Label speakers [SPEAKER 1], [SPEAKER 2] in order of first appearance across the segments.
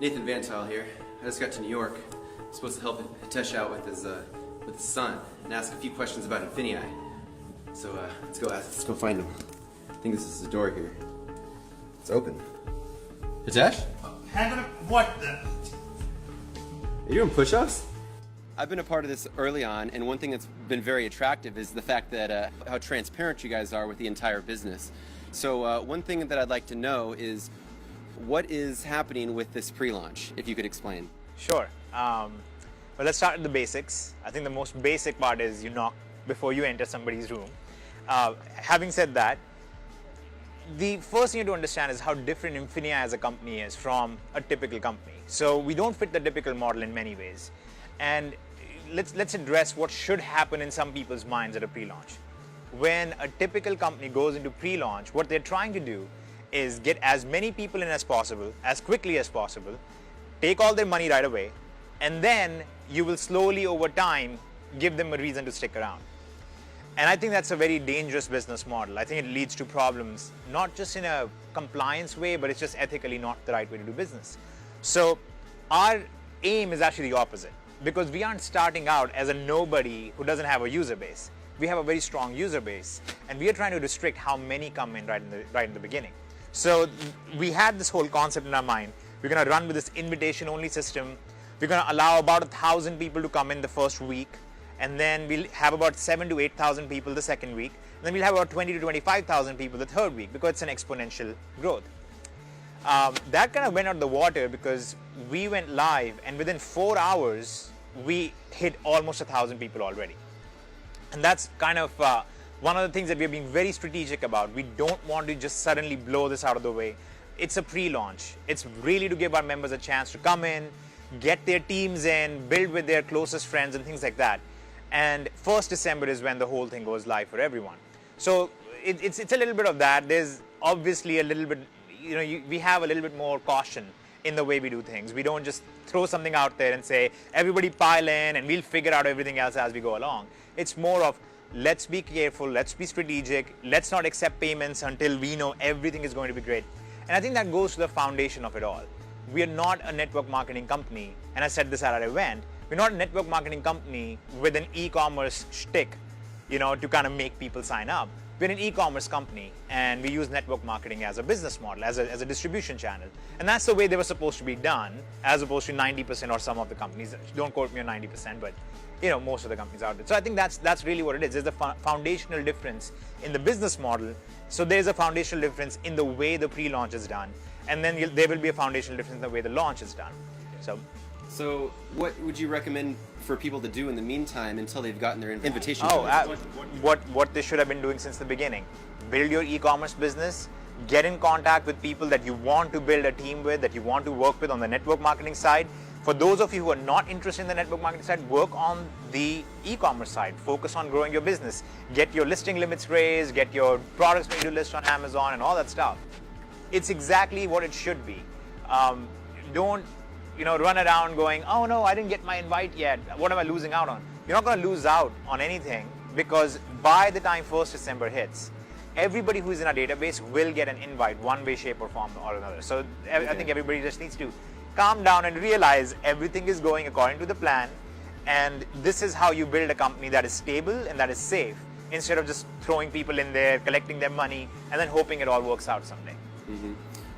[SPEAKER 1] Nathan Van Tile here. I just got to New York. I'm supposed to help Hitesh out with his son and ask a few questions about INFINii. So let's go find him. I think this is the door here. It's open. Hitesh?
[SPEAKER 2] Hang on. What the?
[SPEAKER 1] Are you doing push-ups? I've been a part of this early on, and one thing that's been very attractive is the fact that how transparent you guys are with the entire business. So one thing that I'd like to know is what is happening with this pre-launch, if you could explain.
[SPEAKER 3] Sure. Well, let's start with the basics. I think the most basic part is you knock before you enter somebody's room. Having said that, the first thing you have to understand is how different INFINii as a company is from a typical company. So we don't fit the typical model in many ways. And let's address what should happen in some people's minds at a pre-launch. When a typical company goes into pre-launch, what they're trying to do is get as many people in as possible, as quickly as possible, take all their money right away, and then you will slowly over time give them a reason to stick around. And I think that's a very dangerous business model. I think it leads to problems, not just in a compliance way, but it's just ethically not the right way to do business. So our aim is actually the opposite, because we aren't starting out as a nobody who doesn't have a user base. We have a very strong user base, and we are trying to restrict how many come in right in the beginning. So we had this whole concept in our mind. We're going to run with this invitation-only system. We're going to allow about 1,000 people to come in the first week, and then we'll have about 7,000 to 8,000 people the second week, and then we'll have about 20,000 to 25,000 people the third week, because it's an exponential growth. That kind of went out the water because we went live, and within 4 hours, we hit almost 1,000 people already. And that's kind of one of the things that we're being very strategic about. We don't want to just suddenly blow this out of the way. It's a pre-launch. It's really to give our members a chance to come in, get their teams in, build with their closest friends and things like that. And 1st December is when the whole thing goes live for everyone. So it's a little bit of that. There's obviously a little bit, we have a little bit more caution in the way we do things. We don't just throw something out there and say, everybody pile in and we'll figure out everything else as we go along. It's more of, let's be careful, let's be strategic, let's not accept payments until we know everything is going to be great. And I think that goes to the foundation of it all. We are not a network marketing company, and I said this at our event, we're not a network marketing company with an e-commerce shtick, to kind of make people sign up. We're an e-commerce company, and we use network marketing as a business model, as a distribution channel. And that's the way they were supposed to be done, as opposed to 90% or some of the companies. Don't quote me on 90%, but most of the companies out there. So I think that's really what it is. There's a foundational difference in the business model. So there's a foundational difference in the way the pre-launch is done. And then there will be a foundational difference in the way the launch is done.
[SPEAKER 1] So what would you recommend for people to do in the meantime until they've gotten their invitation?
[SPEAKER 3] What they should have been doing since the beginning. Build your e-commerce business, get in contact with people that you want to build a team with, that you want to work with on the network marketing side. For those of you who are not interested in the network marketing side, work on the e-commerce side. Focus on growing your business. Get your listing limits raised, get your products ready to list on Amazon and all that stuff. It's exactly what it should be. Don't run around going, oh no, I didn't get my invite yet. What am I losing out on? You're not going to lose out on anything, because by the time 1st December hits, everybody who is in our database will get an invite one way, shape or form or another. So I think everybody just needs to calm down and realize everything is going according to the plan. And this is how you build a company that is stable and that is safe, instead of just throwing people in there, collecting their money, and then hoping it all works out someday.
[SPEAKER 1] Mm-hmm.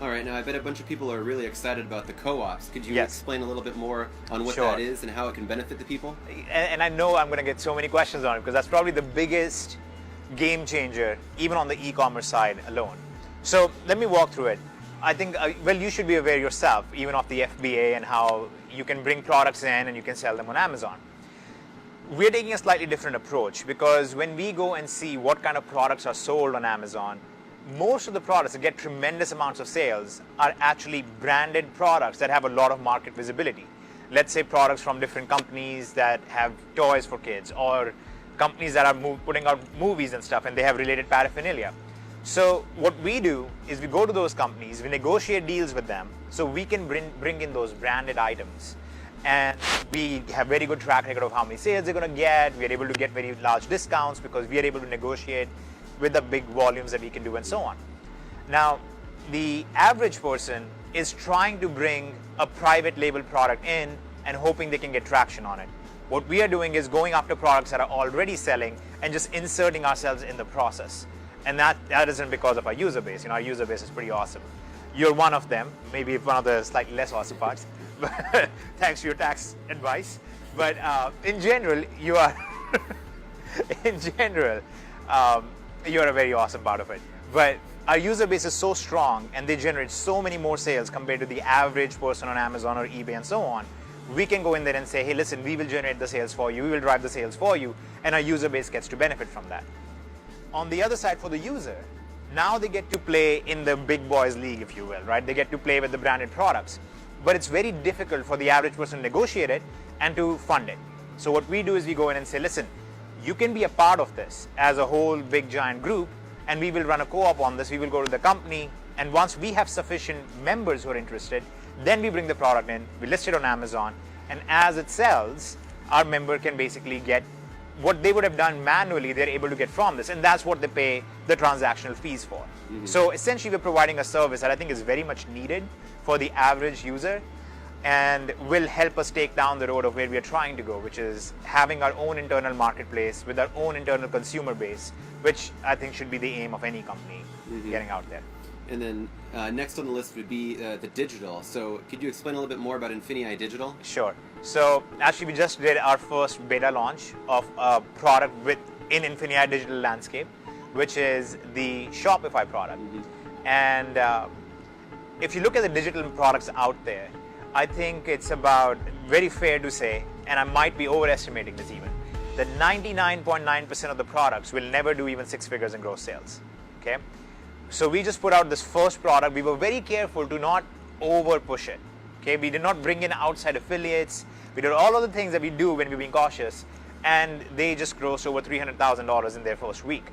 [SPEAKER 1] All right, now I bet a bunch of people are really excited about the co-ops. Could you explain a little bit more on what that is and how it can benefit the people?
[SPEAKER 3] And I know I'm going to get so many questions on it, because that's probably the biggest game changer, even on the e-commerce side alone. So let me walk through it. I think, you should be aware yourself, even of the FBA and how you can bring products in and you can sell them on Amazon. We're taking a slightly different approach, because when we go and see what kind of products are sold on Amazon, most of the products that get tremendous amounts of sales are actually branded products that have a lot of market visibility. Let's say products from different companies that have toys for kids, or companies that are putting out movies and stuff, and they have related paraphernalia. So what we do is we go to those companies, we negotiate deals with them, so we can bring in those branded items. And we have very good track record of how many sales they're going to get. We are able to get very large discounts because we are able to negotiate with the big volumes that we can do and so on. Now, the average person is trying to bring a private label product in and hoping they can get traction on it. What we are doing is going after products that are already selling and just inserting ourselves in the process. And that isn't because of our user base. Our user base is pretty awesome. You're one of them, maybe one of the slightly less awesome parts, thanks to your tax advice. But in general, you are, you're a very awesome part of it. But our user base is so strong and they generate so many more sales compared to the average person on Amazon or eBay and so on. We can go in there and say, hey, listen, we will generate the sales for you, we will drive the sales for you, and our user base gets to benefit from that. On the other side, for the user, now they get to play in the big boys league, if you will, right? They get to play with the branded products. But it's very difficult for the average person to negotiate it and to fund it. So what we do is we go in and say, listen, you can be a part of this as a whole big giant group, and we will run a co-op on this. We will go to the company, and once we have sufficient members who are interested, then we bring the product in, we list it on Amazon, and as it sells, our member can basically get what they would have done manually, they're able to get from this, and that's what they pay the transactional fees for. So essentially, we're providing a service that I think is very much needed for the average user and will help us take down the road of where we are trying to go, which is having our own internal marketplace with our own internal consumer base, which I think should be the aim of any company getting out there.
[SPEAKER 1] And then next on the list would be the digital. So could you explain a little bit more about INFINii Digital?
[SPEAKER 3] Sure. So actually, we just did our first beta launch of a product in INFINii Digital landscape, which is the Shopify product. And if you look at the digital products out there, I think it's about very fair to say, and I might be overestimating this even, that 99.9% of the products will never do even 6 figures in gross sales. Okay. So we just put out this first product. We were very careful to not over push it. Okay, we did not bring in outside affiliates. We did all of the things that we do when we're being cautious, and they just grossed over $300,000 in their first week.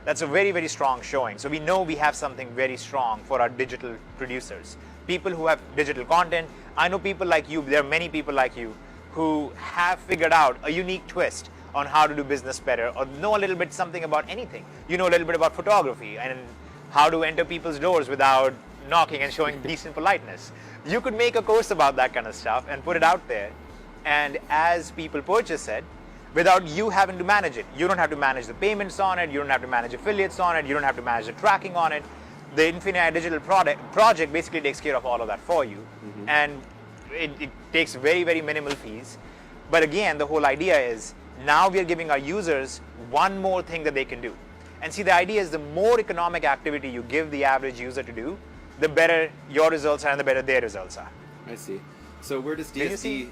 [SPEAKER 3] That's a very, very strong showing. So we know we have something very strong for our digital producers. People who have digital content. I know people like you, there are many people like you who have figured out a unique twist on how to do business better, or know a little bit something about anything. You know a little bit about photography and how to enter people's doors without knocking and showing decent politeness. You could make a course about that kind of stuff and put it out there. And as people purchase it, without you having to manage it, you don't have to manage the payments on it, you don't have to manage affiliates on it, you don't have to manage the tracking on it. The INFINii Digital project basically takes care of all of that for you. And it takes very, very minimal fees. But again, the whole idea is now we are giving our users one more thing that they can do. And see, the idea is the more economic activity you give the average user to do, the better your results are and the better their results are.
[SPEAKER 1] I see. So where does DSD?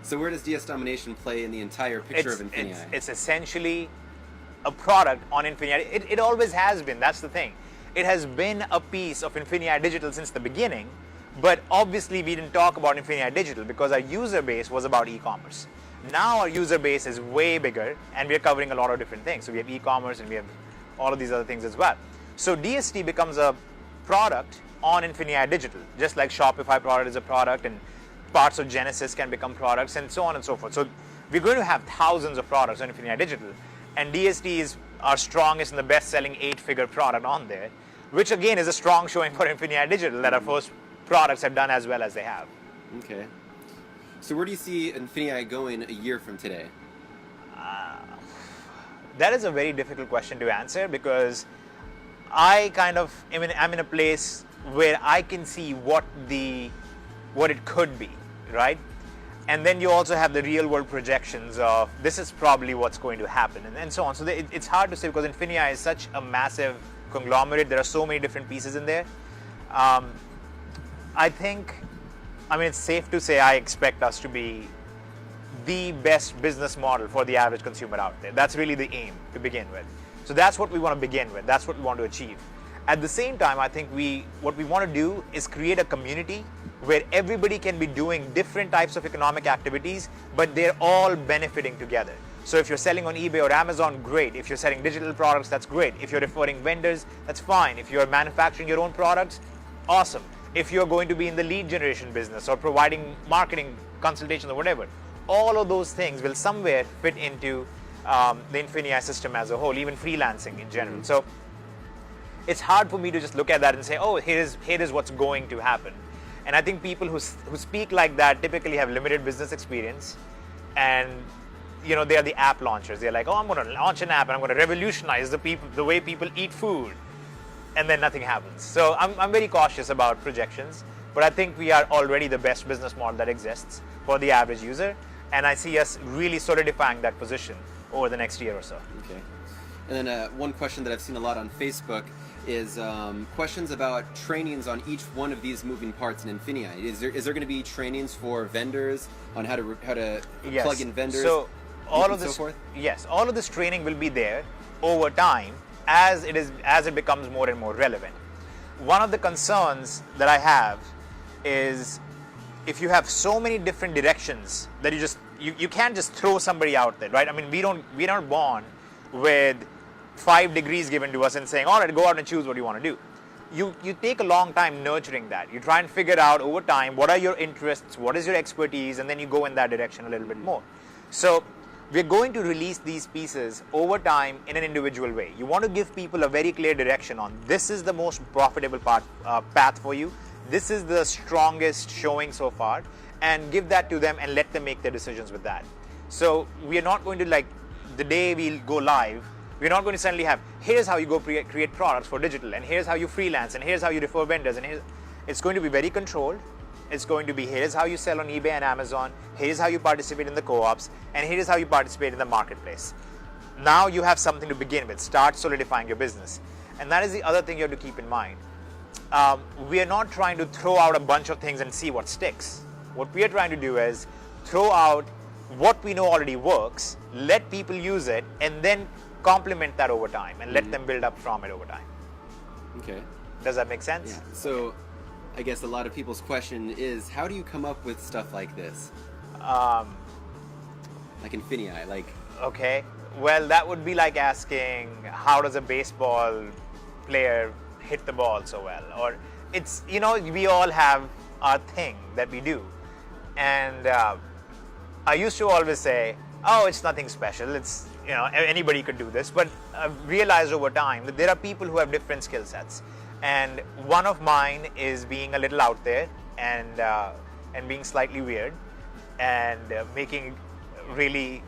[SPEAKER 1] So where does DS Domination play in the entire picture of INFINii?
[SPEAKER 3] It's essentially a product on INFINii. It always has been. That's the thing. It has been a piece of INFINii Digital since the beginning, but obviously we didn't talk about INFINii Digital because our user base was about e-commerce. Now our user base is way bigger, and we are covering a lot of different things. So we have e-commerce and we have all of these other things as well. So DSD becomes a product on INFINii Digital, just like Shopify product is a product, and parts of Genesis can become products, and so on and so forth. So we're going to have thousands of products on INFINii Digital, and DSD is our strongest and the best-selling 8-figure product on there, which again is a strong showing for INFINii Digital that our first products have done as well as they have.
[SPEAKER 1] Okay. So where do you see INFINii going a year from today?
[SPEAKER 3] That is a very difficult question to answer because I'm in a place where I can see what it could be, right? And then you also have the real world projections of this is probably what's going to happen, and so on. So it's hard to say because INFINii is such a massive conglomerate. There are so many different pieces in there. It's safe to say I expect us to be the best business model for the average consumer out there. That's really the aim to begin with. So that's what we want to begin with. That's what we want to achieve. At the same time, I think what we want to do is create a community where everybody can be doing different types of economic activities, but they're all benefiting together. So if you're selling on eBay or Amazon, great. If you're selling digital products, that's great. If you're referring vendors, that's fine. If you're manufacturing your own products, awesome. If you're going to be in the lead generation business or providing marketing consultations or whatever, all of those things will somewhere fit into the INFINii system as a whole, even freelancing in general. So it's hard for me to just look at that and say, oh, here is what's going to happen. And I think people who speak like that typically have limited business experience, and they are the app launchers. They're like, oh, I'm going to launch an app and I'm going to revolutionize the way people eat food, and then nothing happens. So I'm very cautious about projections, but I think we are already the best business model that exists for the average user, and I see us really solidifying that position over the next year or so.
[SPEAKER 1] Okay. And then one question that I've seen a lot on Facebook is questions about trainings on each one of these moving parts in INFINii. Is there going to be trainings for vendors on how to
[SPEAKER 3] Yes.
[SPEAKER 1] plug in vendors?
[SPEAKER 3] So all of this,
[SPEAKER 1] so forth?
[SPEAKER 3] yes, all of this training will be there over time as it becomes more and more relevant. One of the concerns that I have is if you have so many different directions that you can't just throw somebody out there, right? I mean, we're not born with 5 degrees given to us and saying, all right, go out and choose what you want to do. You take a long time nurturing that. You try and figure out over time what are your interests, what is your expertise, and then you go in that direction a little bit more. So we're going to release these pieces over time in an individual way. You want to give people a very clear direction on this is the most profitable path for you. This is the strongest showing so far, and give that to them and let them make their decisions with that. So we are not going to, like, the day we go live, we're not going to suddenly have, here's how you go create products for digital, and here's how you freelance, and here's how you refer vendors, and it's going to be very controlled. It's going to be, here's how you sell on eBay and Amazon, here's how you participate in the co-ops, and here's how you participate in the marketplace. Now you have something to begin with. Start solidifying your business. And that is the other thing you have to keep in mind. We are not trying to throw out a bunch of things and see what sticks. What we are trying to do is throw out what we know already works, let people use it, and then complement that over time and let them build up from it over time.
[SPEAKER 1] Okay.
[SPEAKER 3] Does that make sense?
[SPEAKER 1] Yeah. So I guess a lot of people's question is, how do you come up with stuff like this? Like INFINii, like...
[SPEAKER 3] Okay. Well, that would be like asking, how does a baseball player hit the ball so well? Or it's, we all have our thing that we do. And I used to always say, oh, it's nothing special. It's, anybody could do this. But I've realized over time that there are people who have different skill sets. And one of mine is being a little out there and being slightly weird and making really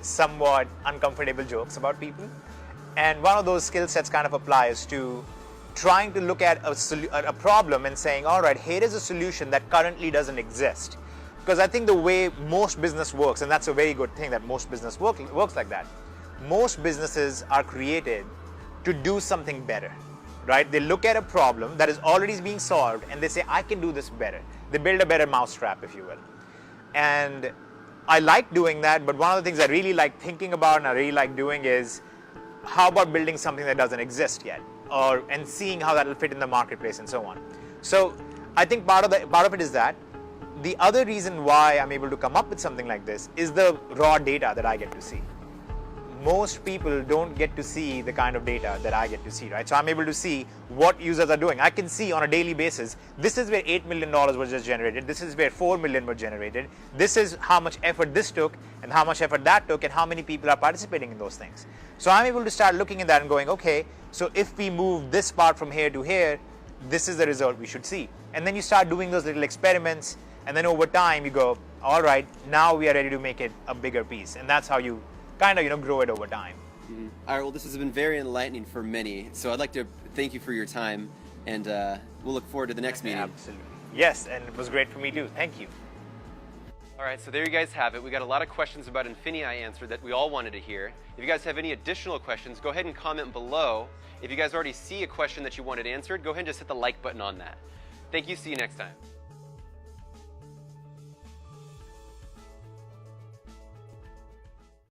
[SPEAKER 3] somewhat uncomfortable jokes about people. And one of those skill sets kind of applies to trying to look at a problem and saying, all right, here is a solution that currently doesn't exist. Because I think the way most business works, and that's a very good thing that most business works like that, most businesses are created to do something better, right? They look at a problem that is already being solved and they say, I can do this better. They build a better mousetrap, if you will. And I like doing that, but one of the things I really like thinking about and I really like doing is, how about building something that doesn't exist yet? And seeing how that will fit in the marketplace and so on. So I think part of it is that. The other reason why I'm able to come up with something like this is the raw data that I get to see. Most people don't get to see the kind of data that I get to see, right? So I'm able to see what users are doing. I can see on a daily basis, this is where $8 million was just generated. This is where $4 million were generated. This is how much effort this took and how much effort that took and how many people are participating in those things. So I'm able to start looking at that and going, okay, so if we move this part from here to here, this is the result we should see. And then you start doing those little experiments. And then over time you go, all right, now we are ready to make it a bigger piece. And that's how you kind of, grow it over time.
[SPEAKER 1] Mm-hmm. All right, well, this has been very enlightening for many. So I'd like to thank you for your time, and we'll look forward to the next meeting.
[SPEAKER 3] Absolutely. Yes, and it was great for me too. Thank you.
[SPEAKER 1] All right, so there you guys have it. We got a lot of questions about INFINii answered that we all wanted to hear. If you guys have any additional questions, go ahead and comment below. If you guys already see a question that you wanted answered, go ahead and just hit the like button on that. Thank you. See you next time.